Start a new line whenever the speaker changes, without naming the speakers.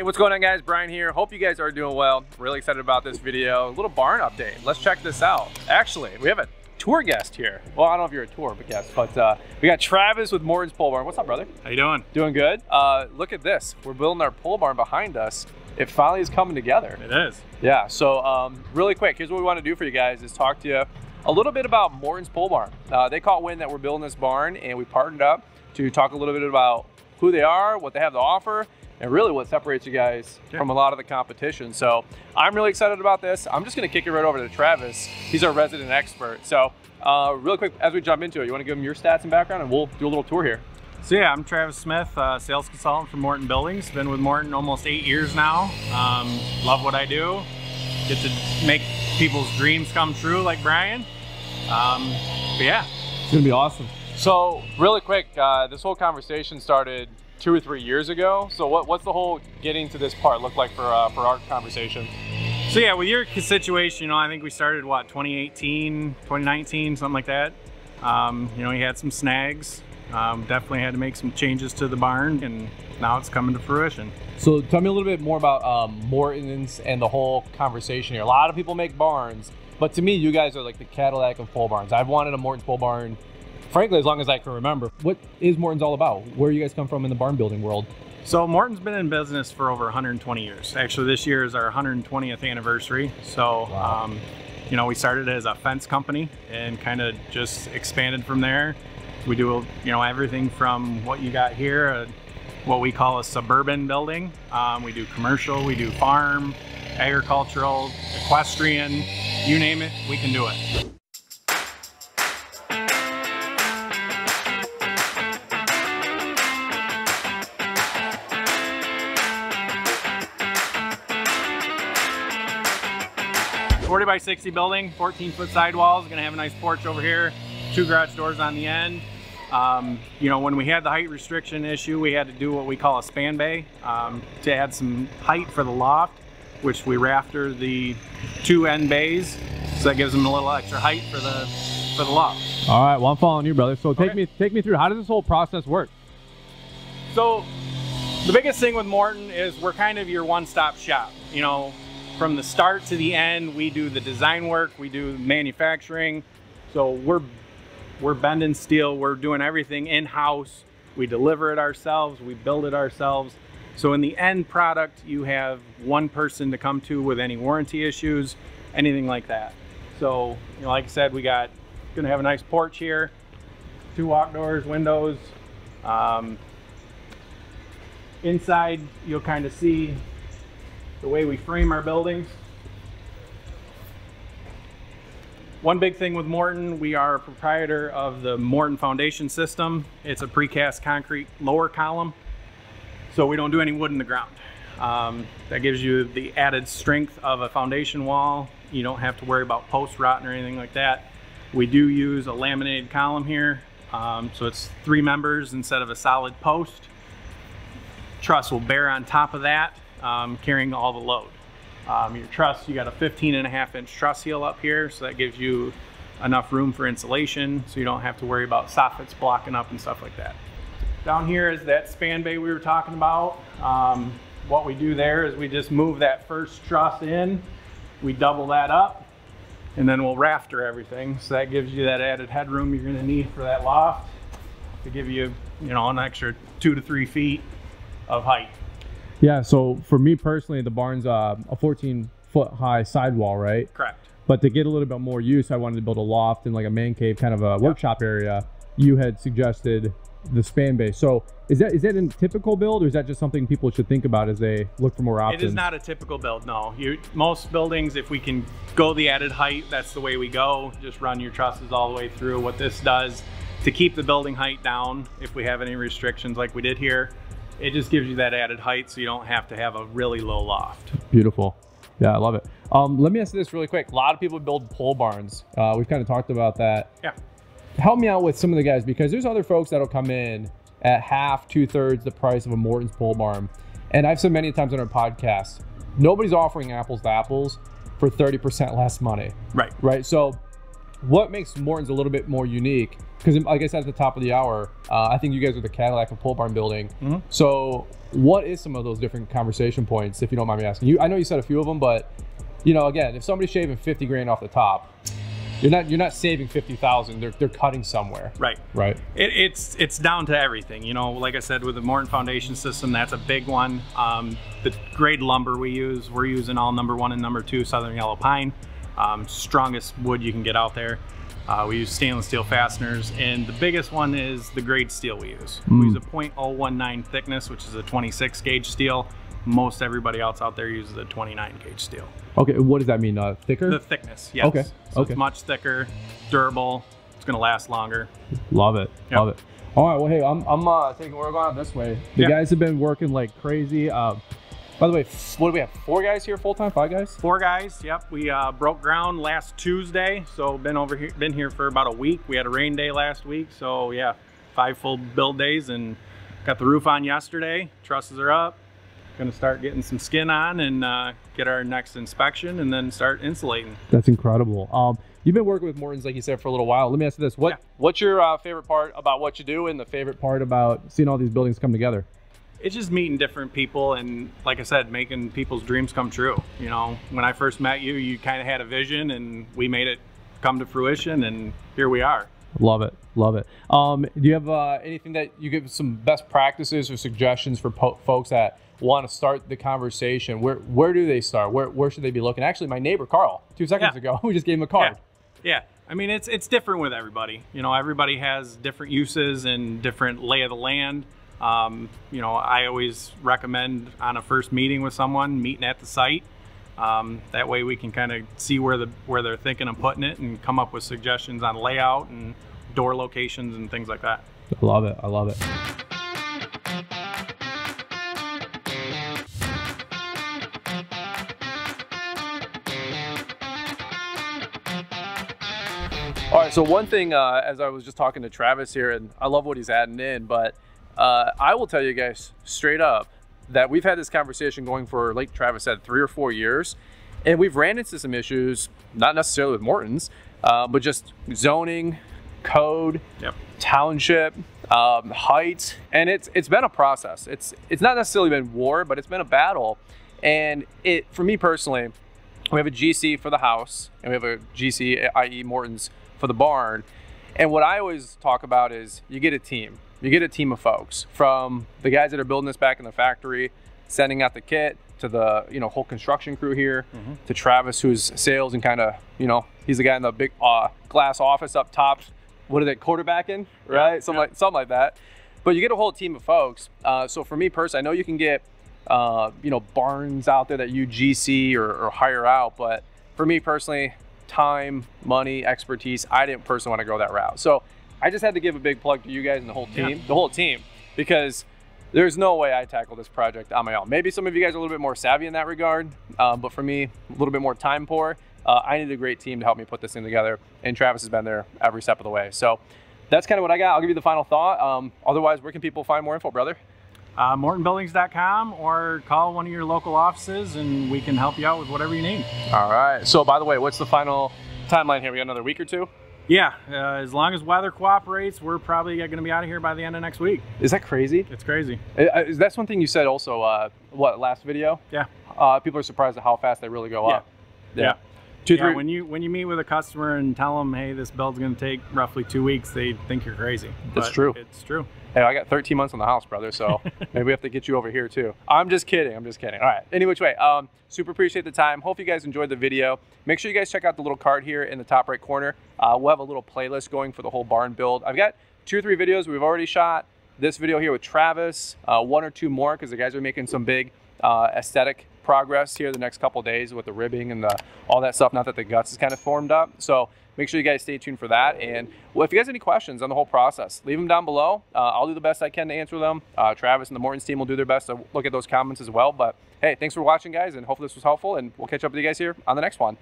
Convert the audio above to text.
Hey, what's going on, guys? Brian here. Hope you guys are doing well. Really excited about this video. A little barn update. Let's check this out. Actually, we have a tour guest here. Well, I don't know if you're a tour guest, but we got Travis with Morton's Pole Barn. What's up, brother?
How you doing?
Doing good. Look at this. We're building our pole barn behind us. It finally is coming together.
It is.
Yeah, so really quick, here's what we want to do for you guys is talk to you a little bit about Morton's Pole Barn. They caught wind that we're building this barn, and we partnered up to talk a little bit about who they are, what they have to offer, and really what separates you guys from a lot of the competition. So I'm really excited about this. I'm just gonna kick it right over to Travis. He's our resident expert. So really quick, as we jump into it, you wanna give him your stats and background, and we'll do a little tour here.
So yeah, I'm Travis Smith, sales consultant for Morton Buildings. Been with Morton almost 8 years now. Love what I do. Get to make people's dreams come true like Brian. But yeah.
It's gonna be awesome. So really quick, this whole conversation started 2 or 3 years ago. So what's the whole getting to this part look like for our conversation?
So yeah, with your situation, you know, I think we started, what, 2018, 2019, something like that. You know, he had some snags. Definitely had to make some changes to the barn, and now it's coming to fruition. So
tell me a little bit more about Morton's and the whole conversation here. A lot of people make barns, but to me, you guys are like the Cadillac of pole barns. I've wanted a Morton's pole barn, frankly, as long as I can remember. What is Morton's all about? Where do you guys come from in the barn building world?
So Morton's been in business for over 120 years. Actually, this year is our 120th anniversary. So, wow. You know, we started as a fence company and kind of just expanded from there. We do, you know, everything from what you got here, what we call a suburban building. We do commercial, we do farm, agricultural, equestrian, you name it, we can do it. By 60 building, 14-foot sidewalls, gonna have a nice porch over here, 2 garage doors on the end. You know, when we had the height restriction issue, we had to do what we call a span bay to add some height for the loft, which we rafter the 2 end bays, so that gives them a little extra height for the loft.
All right, well, I'm following you, brother. So take me through, how does this whole process work?
So the biggest thing with Morton is we're kind of your one-stop shop. You know, from the start to the end, we do the design work, we do manufacturing. So we're bending steel, we're doing everything in-house. We deliver it ourselves, we build it ourselves. So in the end product, you have one person to come to with any warranty issues, anything like that. So, you know, like I said, gonna have a nice porch here, 2 walk doors, windows. Inside, you'll kind of see the way we frame our buildings. One big thing with Morton, we are a proprietor of the Morton foundation system. It's a precast concrete lower column, so we don't do any wood in the ground. That gives you the added strength of a foundation wall. You don't have to worry about post rotting or anything like that. We do use a laminated column here, so it's 3 members instead of a solid post. Truss will bear on top of that, carrying all the load. Your truss, you got a 15.5-inch truss heel up here, so that gives you enough room for insulation, so you don't have to worry about soffits blocking up and stuff like that. Down here is that span bay we were talking about. What we do there is we just move that first truss in, we double that up, and then we'll rafter everything. So that gives you that added headroom you're gonna need for that loft to give you, you know, an extra 2 to 3 feet of height.
Yeah, so for me personally, the barn's a 14-foot high sidewall, right?
Correct.
But to get a little bit more use, I wanted to build a loft and like a man cave, kind of a workshop area. You had suggested the span bay. So is that a typical build, or is that just something people should think about as they look for more options?
It is not a typical build, no. Most buildings, if we can go the added height, that's the way we go. Just run your trusses all the way through. What this does to keep the building height down, if we have any restrictions like we did here, it just gives you that added height so you don't have to have a really low loft.
Beautiful. Yeah, I love it. Let me ask you this really quick. A lot of people build pole barns. We've kind of talked about that.
Yeah.
Help me out with some of the guys, because there's other folks that'll come in at half, 2/3 the price of a Morton's pole barn. And I've said many times on our podcast, nobody's offering apples to apples for 30% less money.
Right.
Right. So what makes Morton's a little bit more unique? Because like I said at the top of the hour, I think you guys are the Cadillac of pole barn building. So what is some of those different conversation points, if you don't mind me asking? I know you said a few of them, but you know, again, if somebody's shaving 50 grand off the top, you're not saving 50,000. They're cutting somewhere.
Right.
Right.
It's down to everything. You know, like I said, with the Morton foundation system, that's a big one. The grade lumber we're using all number 1 and number 2 southern yellow pine. Strongest wood you can get out there. We use stainless steel fasteners, and the biggest one is the grade steel we use. We use a .019 thickness, which is a 26 gauge steel. Most everybody else out there uses a 29 gauge steel.
Okay, what does that mean? Thicker?
The thickness, yes.
Okay.
So it's much thicker, durable. It's going to last longer.
Love it.
Yep.
Love it. All right. Well, hey, I'm thinking we're going this way. The guys have been working like crazy. By the way, what do we have? 4 guys here full time? 5 guys?
4 guys. Yep. We broke ground last Tuesday, so been here for about a week. We had a rain day last week, so yeah, 5 full build days, and got the roof on yesterday. Trusses are up. Gonna start getting some skin on and get our next inspection and then start insulating.
That's incredible. You've been working with Morton's, like you said, for a little while. Let me ask you this: what's your favorite part about what you do, and the favorite part about seeing all these buildings come together?
It's just meeting different people, and like I said, making people's dreams come true. You know, when I first met you, you kind of had a vision, and we made it come to fruition, and here we are.
Love it. Love it. Do you have anything that you give some best practices or suggestions for folks that want to start the conversation? Where do they start? Where should they be looking? Actually, my neighbor Carl 2 seconds ago, we just gave him a card.
Yeah. I mean, it's different with everybody. You know, everybody has different uses and different lay of the land. You know, I always recommend on a first meeting with someone, meeting at the site. That way we can kind of see where they're thinking of putting it and come up with suggestions on layout and door locations and things like that.
I love it. I love it. All right, so one thing, as I was just talking to Travis here, and I love what he's adding in, but I will tell you guys straight up that we've had this conversation going for, like Travis said, 3 or 4 years, and we've ran into some issues, not necessarily with Morton's, but just zoning, code, township, height, and it's been a process. It's not necessarily been war, but it's been a battle, and for me personally, we have a GC for the house, and we have a GC, i.e. Morton's, for the barn. And what I always talk about is you get a team. You get a team of folks, from the guys that are building this back in the factory, sending out the kit, to the whole construction crew here, to Travis, who's sales and kind of, he's the guy in the big glass office up top. What are they, quarterbacking, right? Something like that. But you get a whole team of folks. So for me personally, I know you can get barns out there that you GC or hire out, but for me personally, time, money, expertise, I didn't personally want to go that route. So I just had to give a big plug to you guys and the whole team, because there's no way I tackle this project on my own. Maybe some of you guys are a little bit more savvy in that regard, but for me, a little bit more time poor. I needed a great team to help me put this thing together, and Travis has been there every step of the way. So that's kind of what I got. I'll give you the final thought. Otherwise, where can people find more info, brother?
MortonBuildings.com, or call one of your local offices and we can help you out with whatever you need.
All right. So by the way, what's the final timeline here? We got another week or 2?
Yeah, as long as weather cooperates, we're probably going to be out of here by the end of next week.
Is that crazy?
It's crazy.
That's one thing you said also, last video?
Yeah.
People are surprised at how fast they really go up.
Yeah. 2, 3. When you meet with a customer and tell them, hey, this build's going to take roughly 2 weeks, they think you're crazy.
It's true.
It's true.
Hey, I got 13 months on the house, brother, so maybe we have to get you over here too. I'm just kidding. All right. Any which way, super appreciate the time. Hope you guys enjoyed the video. Make sure you guys check out the little card here in the top right corner. We'll have a little playlist going for the whole barn build. I've got 2 or 3 videos we've already shot. This video here with Travis, 1 or 2 more, because the guys are making some big aesthetic progress here the next couple days with the ribbing and all that stuff, not that the guts is kind of formed up. So make sure you guys stay tuned for that. And well, if you guys have any questions on the whole process, leave them down below. I'll do the best I can to answer them. Travis and the Morton's team will do their best to look at those comments as well. But hey, thanks for watching, guys, and hopefully this was helpful, and we'll catch up with you guys here on the next one.